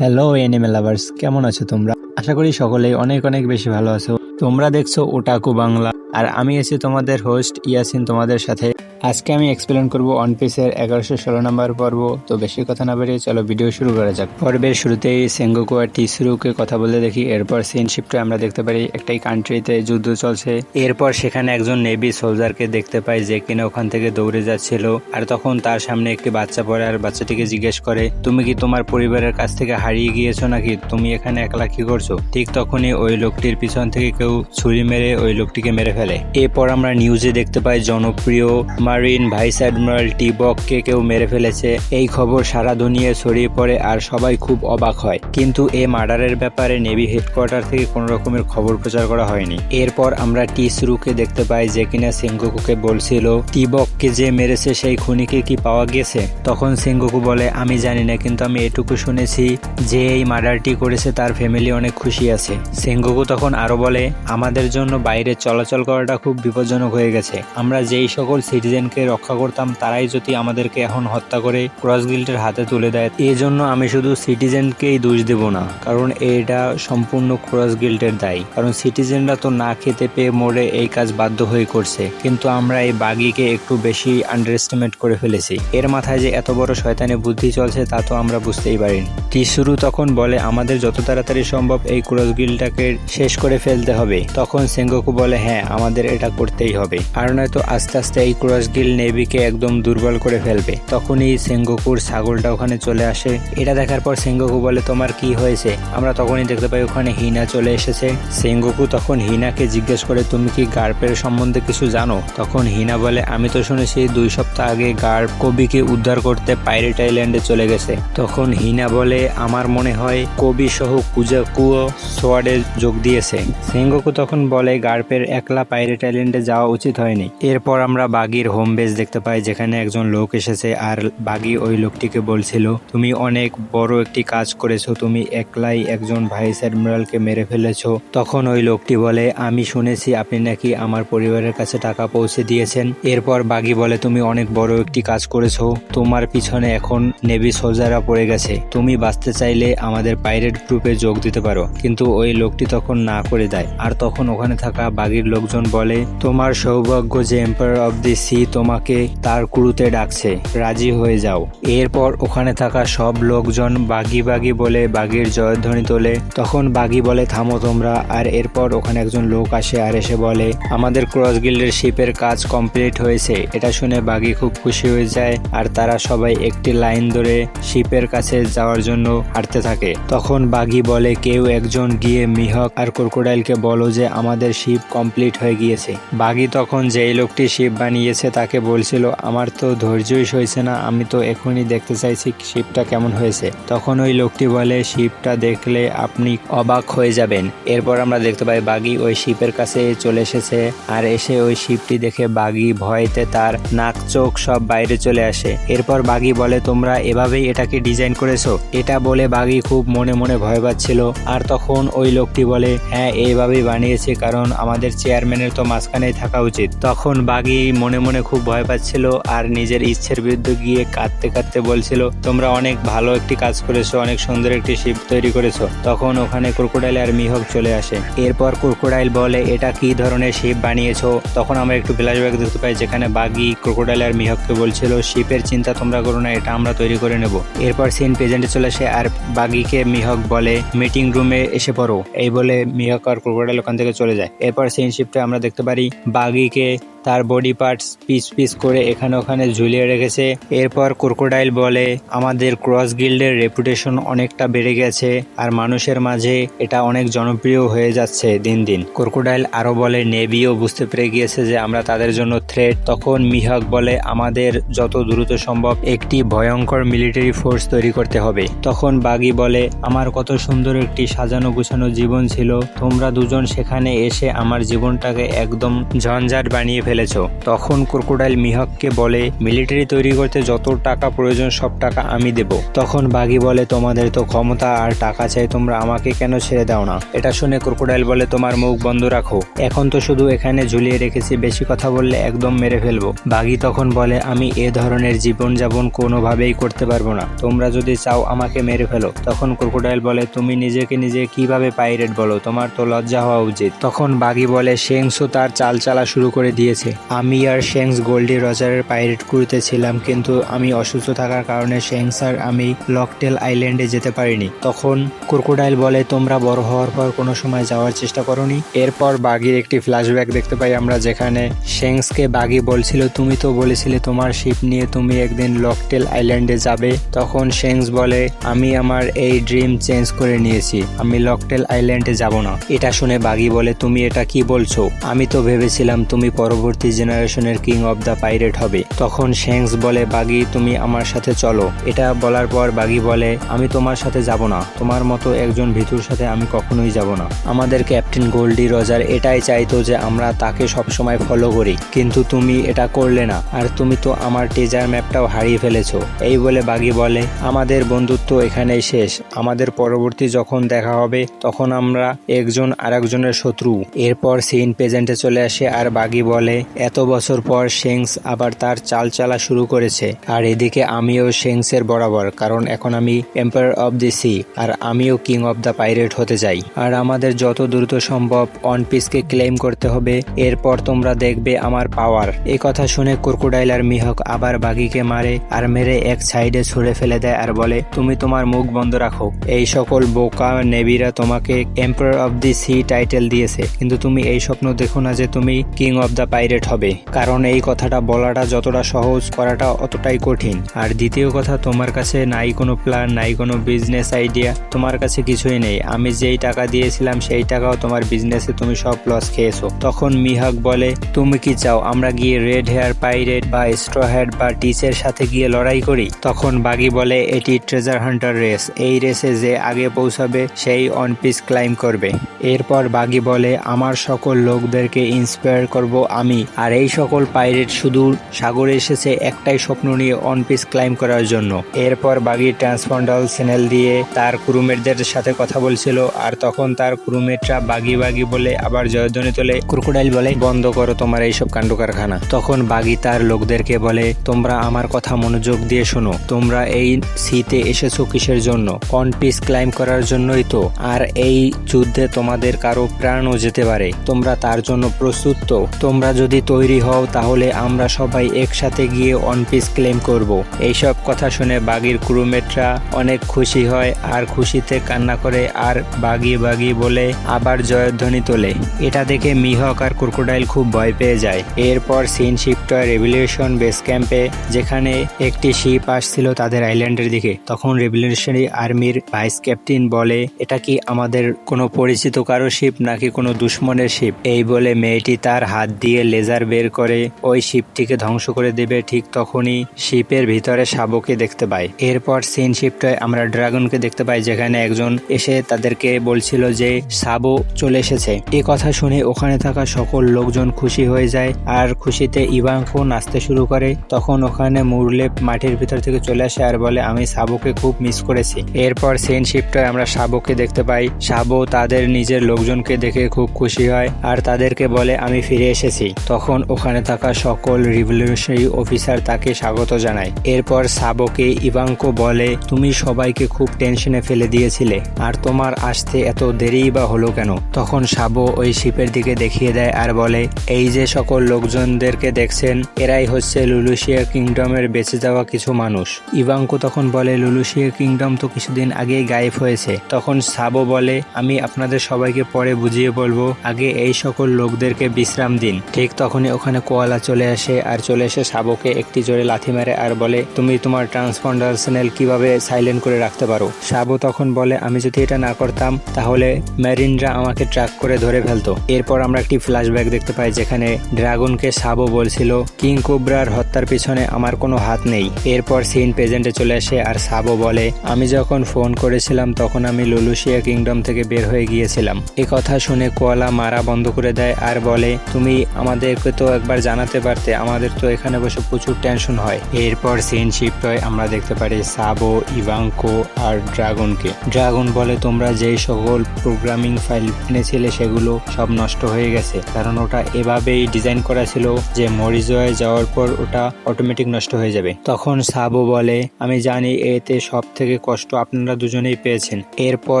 Hello anime lovers, কেমন আছো তোমরা? আশা করি সকলেই অনেক অনেক বেশি ভালো আছো। তোমরা দেখছো ওটাকু বাংলা, আর আমি আছি তোমাদের হোস্ট ইয়াসিন তোমাদের সাথে। আজকে আমি এক্সপ্লেন করব ওয়ান পিসের 1116 নম্বর পর্ব। তো বেশি কথা না বেরিয়ে চলো ভিডিও শুরু করা যাক। পর্বের শুরুতেই সেঙ্গোকু আর টিসুরুকে কথা বলতে দেখি। এরপর সিন শিফটে আমরা দেখতে পারি একটাই কান্ট্রিতে যুদ্ধ চলছে। এরপর সেখানে একজন নেভি সোলজারকে দেখতে পাই যে কিনা ওখান থেকে দৌড়ে যাচ্ছিল, আর তখন তার সামনে একটি বাচ্চা পড়ে আর বাচ্চাটিকে জিজ্ঞেস করে, তুমি কি তোমার পরিবারের কাছ থেকে হারিয়ে গিয়েছো নাকি? তুমি এখানে একলা কি করছো? ঠিক তখনই ওই লোকটির পিছন থেকে কেউ ছুরি মেরে ওই লোকটিকে মেরে ফেলে। এরপর আমরা নিউজে দেখতে পাই জনপ্রিয় মারিন ভাইস অ্যাডমিরাল টি-বককে কেউ মেরে ফেলেছে। এই খবর সারা দুনিয়ায় ছড়িয়ে পড়ে আর সবাই খুব অবাক হয়, কিন্তু এই মার্ডারের ব্যাপারে নেভি হেডকোয়ার্টার থেকে কোনো রকমের খবর প্রচার করা হয়নি। এরপর আমরা টিসুরুকে দেখতে পাই যে কিনা সেঙ্গোকুকে বলছিল টি-বককে যে মেরেছে সেই খুনিকে কি পাওয়া গেছে। তখন সেঙ্গোকু বলে, আমি জানি না, কিন্তু আমি এটুকু শুনেছি যে এই মার্ডারটি করেছে তার ফ্যামিলি অনেক খুশি আছে। সেঙ্গোকু তখন আরো বলে, আমাদের জন্য বাইরে চলাচল করাটা খুব বিপজ্জনক হয়ে গেছে। আমরা যেই সকল সিটিজেনকে রক্ষা করতাম তারাই যদি আমাদেরকে এখন হত্যা করে ক্রস গিল্ডের হাতে তুলে দেয়, এই জন্য আমি শুধু সিটিজেনকেই দোষ দেব না, কারণ এটা সম্পূর্ণ ক্রস গিল্ডের দায়ী। কারণ সিটিজেনরা তো না খেতে পেয়ে মরে এই কাজ বাধ্য হয়ে করছে, কিন্তু আমরা এই বাগিকে একটু বেশি আন্ডার এস্টিমেট করে ফেলেছি। এর মাথায় যে এত বড় শয়তানি বুদ্ধি চলছে তা তো আমরা বুঝতেই পারিনি। টিসুরু তখন বলে, আমাদের যত তাড়াতাড়ি সম্ভব এই ক্রস গিল্ডটাকে শেষ করে ফেলতে হবে। তখন সেঙ্গোকু বলে, হ্যাঁ আমাদের এটা করতেই হবে, আর নয়তো আস্তে আস্তে এই ক্রস গিল্ড নেভিকে একদম দুর্বল করে ফেলবে। তখনই সেঙ্গোকুর ছাগলটা ওখানে চলে আসে। এটা দেখার পর সেঙ্গোকু বলে, তোমার কি হয়েছে? আমরা তখনই দেখতে পাই ওখানে হিনা চলে এসেছে। সেঙ্গোকু তখন হিনাকে জিজ্ঞেস করে, তুমি কি গার্পের সম্বন্ধে কিছু জানো? তখন হিনা বলে, আমি তো শুনেছি 2 সপ্তাহ আগে গার্প কবিকে উদ্ধার করতে পাইরেট আইল্যান্ডে চলে গেছে। তখন হিনা বলে, আমার মনে হয় কবি সহ কুজাকুও সোয়ার্ডে যোগ দিয়েছে। সেঙ্গোকু তখন বলে, গার্পের একলা পাইরেট আইল্যান্ডে যাওয়া উচিত হয়নি। এরপর আমরা বাগির হোম বেস দেখতে পাই, যেখানে একজন লোক এসেছে আর বাগি ওই লোকটিকে বলছিল, তুমি অনেক বড় একটি কাজ করেছো, তুমি একলাই একজন ভাইস অ্যাডমিরালকে মেরে ফেলেছো। তখন ওই লোকটি বলে, আমি শুনেছি আপনি নাকি আমার পরিবারের কাছে টাকা পৌঁছে দিয়েছেন। এরপর বাগি বলে, তুমি অনেক বড় একটি কাজ করেছো, তোমার পিছনে এখন নেভি সোলজাররা পড়ে গেছে, তুমি বাঁচতে চাইলে আমাদের পাইরেট গ্রুপে যোগ দিতে পারো। কিন্তু ওই লোকটি তখন না করে দেয়। আর তখন ওখানে থাকা বাগির লোকজন বলে, তোমার সৌভাগ্য যে এম্পায়ার অব দি সি তোমাকে তার ক্রুতে ডাকছে, রাজি হয়ে যাও। এরপর ওখানে থাকা সব লোকজন বাগি বাগি বলে বাগির জয়ধ্বনি তোলে। তখন বাগি বলে, থামো তোমরা। আর এরপর ওখানে একজন লোক আসে আর এসে বলে, আমাদের ক্রস গিল্ডের শিপের কাজ কমপ্লিট হয়েছে। এটা শুনে বাগি খুব খুশি হয়ে যায় আর তারা সবাই একটি লাইন ধরে শিপের কাছে যাওয়ার জন্য হাঁটতে থাকে। তখন বাগি বলে, কেউ একজন গিয়ে মিহক আর ক্রোকোডাইলকে বলো যে আমাদের শিপ কমপ্লিট হয়ে গিয়েছে। বাগি তখন যেই লোকটি শিপ বানিয়েছে তাকে বলছিল, আমার তো ধৈর্যই সইছে না, আমি তো এখনই দেখতে চাইছি শিপটা কেমন হয়েছে। তখন ওই লোকটি বলে, শিপটা দেখলে আপনি অবাক হয়ে যাবেন। এরপর আমরা দেখতে পাই বাগি ওই শিপের কাছে চলে এসেছে, আর এসে ওই শিপটি দেখে বাগি ভয়তে তার নাক চোখ সব বাইরে চলে আসে। এরপর বাগি বলে, তোমরা এভাবেই এটাকে ডিজাইন করেছো? এটা বলে বাগি খুব মনে মনে ভয় পাচ্ছিল। আর তখন ওই লোকটি বলে, হ্যাঁ এইভাবেই বানিয়েছি, কারণ আমাদের চেয়ারম্যানের তো মাঝখানেই থাকা উচিত। তখন বাগি মনে মনে খুব ভয় পাচ্ছিল আর নিজের ইচ্ছের বিরুদ্ধে গিয়ে কাঁদতে কাঁদতে বলছিল, তোমরা অনেক ভালো একটি কাজ করেছো, অনেক সুন্দর একটি শিপ তৈরি করেছো। তখন ওখানে ক্রোকোডাইল আর মিহক চলে আসে। এরপর ক্রোকোডাইল বলে, এটা কি ধরনের শিপ বানিয়েছো? তখন আমরা একটু ফ্ল্যাশব্যাক দেখতে পাই, যেখানে বাগি ক্রোকোডাইল আর মিহককে বলছিল, শিপের চিন্তা তোমরা করো না, এটা আমরা তৈরি করে নেব। এরপর সিন প্রেজেন্টে চলে আসে আর বাগিকে মিহক বলে, মিটিং রুমে এসে পড়ো। এই বলে মিহক আর ক্রোকোডাইল ওখান থেকে চলে যায়। এরপর সিন শিফটে আমরা দেখতে পারি বাগিকে তার বডি পার্টস পিস পিস করে এখানে ওখানে ঝুলিয়ে রেখেছে। এরপর ক্রোকোডাইল বলে, আমাদের ক্রস গিল্ডের রেপুটেশন অনেকটা বেড়ে গেছে আর মানুষের মাঝে এটা অনেক জনপ্রিয় হয়ে যাচ্ছে দিন দিন। ক্রোকোডাইল আরো বলে, নেভিও বুঝতে পেরে গিয়েছে যে আমরা তাদের জন্য থ্রেট। তখন মিহক বলে, আমাদের যত দ্রুত সম্ভব একটি ভয়ঙ্কর মিলিটারি ফোর্স তৈরি করতে হবে। তখন বাগি বলে, আমার কত সুন্দর একটি সাজানো গুছানো জীবন ছিল, তোমরা দুজন সেখানে এসে আমার জীবনটাকে একদম ঝঞ্ঝাট বানিয়ে ফেলেছো। তখন ক্রোকোডাইল মিহককে বলে মিলিটারি তৈরি করতে যত টাকা প্রয়োজন সব টাকা আমি দেব। তখন বাঘি বলে তোমাদের তো ক্ষমতা আর টাকা চাই, তোমরা আমাকে কেন ছেড়ে দাও না। এটা শুনে ক্রোকোডাইল বলে তোমার মুখ বন্ধ রাখো, এখন তো শুধু এখানে ঝুলিয়ে রেখেছি, বেশি কথা বললে একদম মেরে ফেলবো। বাঘি তখন বলে আমি এ ধরনের জীবনযাপন কোনোভাবেই করতে পারবো না, তোমরা যদি চাও আমাকে মেরে ফেলো। তখন ক্রোকোডাইল বলে তুমি নিজেকে নিজে কিভাবে পাইরেট বলো, তোমার তো লজ্জা হওয়া উচিত। তখন বাঘি বলে শেংসও তার চাল চালা শুরু করে দিয়েছে, আমি আর শেংস গোল্ডি রজারের পাইরেট ক্রুতে ছিলাম, কিন্তু আমি অসুস্থ থাকার কারণে শেংস আর আমি লকটেল আইল্যান্ডে যেতে পারিনি। তখন ক্রোকোডাইল বলে তোমরা বড় হওয়ার পর কোনো সময় যাওয়ার চেষ্টা করনি। এরপর বাঘির একটি ফ্ল্যাশব্যাক দেখতে পাই আমরা, যেখানে শেংসকে বাঘি বলছিল তুমি তো বলেছিলে তোমার শিপ নিয়ে তুমি একদিন লকটেল আইল্যান্ডে যাবে। তখন শেংস বলে আমি আমার এই ড্রিম চেঞ্জ করে নিয়েছি, আমি লকটেল আইল্যান্ডে যাব না। এটা শুনে বাঘি বলে তুমি এটা কি বলছো, আমি তো ভেবেছিলাম তুমি পরবর্তী জেনারেশনের কিং অব দ্য পাইরেট হবে। তখন শেংস বলে বাঘি তুমি আমার সাথে চলো। এটা বলার পর বাঘি বলে আমি তোমার সাথে যাব না, তোমার মতো একজন ভিতুর সাথে আমি কখনোই যাব না। আমাদের ক্যাপ্টেন গোল্ডি রজার এটাই চাইতো যে আমরা তাকে সবসময় ফলো করি, কিন্তু তুমি এটা করলে না, আর তুমি তো আমার ট্রেজার ম্যাপটাও হারিয়ে ফেলেছো। এই বলে বাঘি বলে আমাদের বন্ধুত্ব এখানেই শেষ, আমাদের পরবর্তী যখন দেখা হবে তখন আমরা একজন আরেকজনের শত্রু। এরপর সিন প্রেজেন্টে চলে আসে আর বাঘি বলে এত বছর পর শেংস আবার তার চাল চালা শুরু করেছে, আর এদিকে আমিও শেংসের বরাবর, কারণ এখন আমি এম্পায়ার অব দি সি আর আমিও কিং অব দ্য পাইরেট হতে চাই, আর আমাদের যত দ্রুত সম্ভব ওয়ান পিসকে ক্লেম করতে হবে, এরপর তোমরা দেখবে আমার পাওয়ার। এই কথা শুনে ক্রোকোডাইল আর মিহক আবার বাঘিকে মারে আর মেরে এক সাইডে ছুঁড়ে ফেলে দেয় আর বলে তুমি তোমার মুখ বন্ধ রাখো, এই সকল বোকা নেভিরা তোমাকে empire of the sea title দিয়েছে, কিন্তু তুমি এই স্বপ্ন দেখো না যে তুমি কিং অব দ্য পাইরেট হবে, কারণ এই কথাটা বলাটা যতটা সহজ করাটা অতটাই কঠিন। আর দ্বিতীয় কথা তোমার কাছে নাই কোনো প্ল্যান, নাই কোনো বিজনেস আইডিয়া, তোমার কাছে কিছুই নেই, আমি যেই টাকা দিয়েছিলাম সেই টাকাও তোমার বিজনেসে তুমি সব লস খেয়েছো। তখন মিহক বলে তুমি কি চাও আমরা গিয়ে রেড হেয়ার পাইরেট বা স্ট্র হেড বা টিচের সাথে গিয়ে লড়াই করি। তখন বাঘি বলে এটি ট্রেজার হান্টার রেস, এই রেসে যে আগে পৌঁছাবে সেই ওয়ান পিস ক্লাইম করবে। এরপর বাঘি বলে আমার সকল লোকদেরকে ইন্সপায়ার করব আমি, আর এই সকল পাইরেট শুধু সাগরে এসেছে একটাই স্বপ্ন নিয়ে ওয়ান পিস ক্লাইম করার জন্য। এরপর বাঘি ট্রান্সপন্ডাল চ্যানেল দিয়ে তার ক্রুমেটদের সাথে কথা বলছিল, আর তখন তার ক্রুমেটরা বাঘি বাঘি বলে আবার জয়ধ্বনি তোলে। ক্রোকোডাইল বলে বন্ধ করো তোমার এইসব কাণ্ড কারখানা। তখন বাঘি তার লোকদেরকে বলে তোমরা আমার কথা মনোযোগ দিয়ে শোনো, তোমরা এই সিতে এসেছো কিসের জন্য, ওয়ান পিস ক্লাইম করার জন্যই তো, আর এই যুদ্ধে তোমাদের কারো প্রাণও যেতে পারে, তোমরা তার জন্য প্রস্তুত তো? তোমরা যদি তৈরি হও তাহলে আমরা সবাই একসাথে গিয়ে ওয়ান পিস ক্লেম করব। এইসব কথা শুনে বাঘির ক্রুমেটরা অনেক খুশি হয় আর খুশিতে কান্না করে আর বাঘি বাঘি বলে আবার জয়ধ্বনি তোলে। এটা দেখে মিহক আর ক্রোকোডাইল খুব ভয় পেয়ে যায়। এরপর সিন শিফট হয় রেভলিউশন বেস ক্যাম্পে, যেখানে একটি শিপ আসছিল তাদের আইল্যান্ডের দিকে। তখন রেভলিউশনারি আর্মির ভাইস ক্যাপ্টেন বলে এটা কি আমাদের কোনো পরিচিত কারো শিপ নাকি কোনো দুশ্মনের শিপ। এই বলে মেয়েটি তার হাত দিয়ে লেজার বের করে ওই শিপটিকে ধ্বংস করে দেবে। ঠিক তখনই শিপের ভিতরে শাবকে দেখতে পায়। এরপর সিন শিফট হয় আমরা ড্রাগনকে দেখতে পাই, যেখানে একজন এসে তাদেরকে বলছিল যে সাবো চলে এসেছে। এ কথা শুনে ওখানে থাকা সকল লোকজন খুশি হয়ে যায় আর খুশিতে ইভাঙ্কো নাচতে শুরু করে। তখন ওখানে মুরলে মাটির ভিতর থেকে চলে আসে আর বলে আমি সাবোকে খুব মিস করেছি। এরপর সিন শিফট হয় আমরা সাবোকে দেখতে পাই। সাবো তাদের নিজের লোকজনকে দেখে খুব খুশি হয় আর তাদেরকে বলে আমি ফিরে এসেছি। তখন ওখানে থাকা সকল রিভলিউশনারি অফিসার তাকে স্বাগত জানায়। এরপর সাবোকে ইভাঙ্কো বলে তুমি সবাইকে খুব টেনশনে ফেলে দিয়েছিলে, আর তোমার আসতে এত দেরি বা হলো কেন। তখন সাবো ওই শিপের দিকে দেখিয়ে দেয় আর বলে এই যে সকল লোকজনদেরকে দেখছেন এরাই হচ্ছে লুলুশিয়া কিংডমের বেঁচে যাওয়া কিছু মানুষ। ইভাঙ্কো তখন বলে লুলুশিয়া কিংডম তো কিছুদিন আগেই গায়েব হয়েছে। তখন সাবো বলে আমি আপনাদের সবাইকে পরে বুঝিয়ে বলবো, আগে এই সকল লোকদেরকে বিশ্রাম দিন। ঠিক তখনই ওখানে কোয়ালা চলে আসে আর চলে এসে সাবোকে একটি জোরে লাথি মারে আর বলে তুমি তোমার ট্রান্সপন্ডার চ্যানেল কিভাবে সাইলেন্ট করে রাখতে পারো। সাবো তখন বলে আমি যদি এটা না করতাম তাহলে মেরিনরা আমাকে ট্র্যাক করে ধরে ফেলতো। এরপর আমরা একটি ফ্ল্যাশব্যাক দেখতে পাই, যেখানে ড্রাগনকে সাবো বলছিল কিং কোবরার হত্যার পিছনে আমার কোনো হাত নেই। এরপর সিন প্রেজেন্টে চলে আসে আর সাবো বলে আমি যখন ফোন করেছিলাম তখন আমি লুলুশিয়া কিংডম থেকে বের হয়ে গিয়েছিলাম। এ কথা শুনে কোয়ালা মারা বন্ধ করে দেয় আর বলে তুমি আমাদের আমাদেরকে তো একবার জানাতে পারতে, আমাদের তো এখানে বসে প্রচুর টেনশন হয়। এরপর সিন শিফট হয়, আমরা দেখতে পারি সাবো, ইভাঙ্কো আর ড্রাগনকে। ড্রাগন বলে তোমরা যেই সকল প্রোগ্রামিং ফাইল এনেছিলে সেগুলো সব নষ্ট হয়ে গেছে, কারণ ওটা এভাবেই ডিজাইন করা ছিল যে মরিজয়ে যাওয়ার পর ওটা অটোমেটিক নষ্ট হয়ে যাবে। তখন সাবো বলে আমি জানি এতে সব থেকে কষ্ট আপনারা দুজনেই পেয়েছেন। এরপর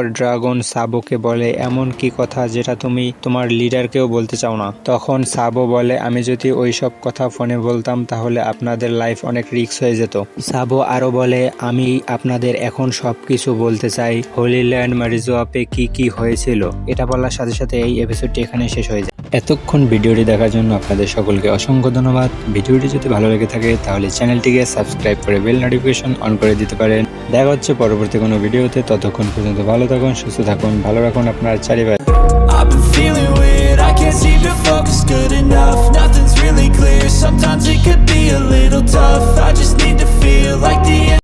ড্রাগন সাবোকে বলে এমন কি কথা যেটা তুমি তোমার লিডারকেও বলতে চাও না। তখন সাবো বলে আমি যদি ওই সব কথা ফোনে বলতাম তাহলে আপনাদের লাইফ অনেক রিস্ক হয়ে যেত। সাবো আরো বলে আমি আপনাদের এখন সবকিছু বলতে চাই, হোলি ল্যান্ড মারিজোয়াপে কি কি হয়েছিল। এটা বলার সাথে সাথে এই এপিসোডটি এখানে শেষ হয়ে যায়। এতক্ষণ ভিডিওটি দেখার জন্য আপনাদের সকলকে অসংখ্য ধন্যবাদ। ভিডিওটি যদি ভালো লেগে থাকে তাহলে চ্যানেলটিকে সাবস্ক্রাইব করে বেল নোটিফিকেশন অন করে দিতে পারেন। দেখা হচ্ছে পরবর্তী কোনো ভিডিওতে, ততক্ষণ পর্যন্ত ভালো থাকুন, সুস্থ থাকুন, ভালো রাখুন আপনার চারিপাশে। I've been feeling weird, I can't seem to focus good enough. Nothing's really clear, sometimes it could be a little tough. I just need to feel like the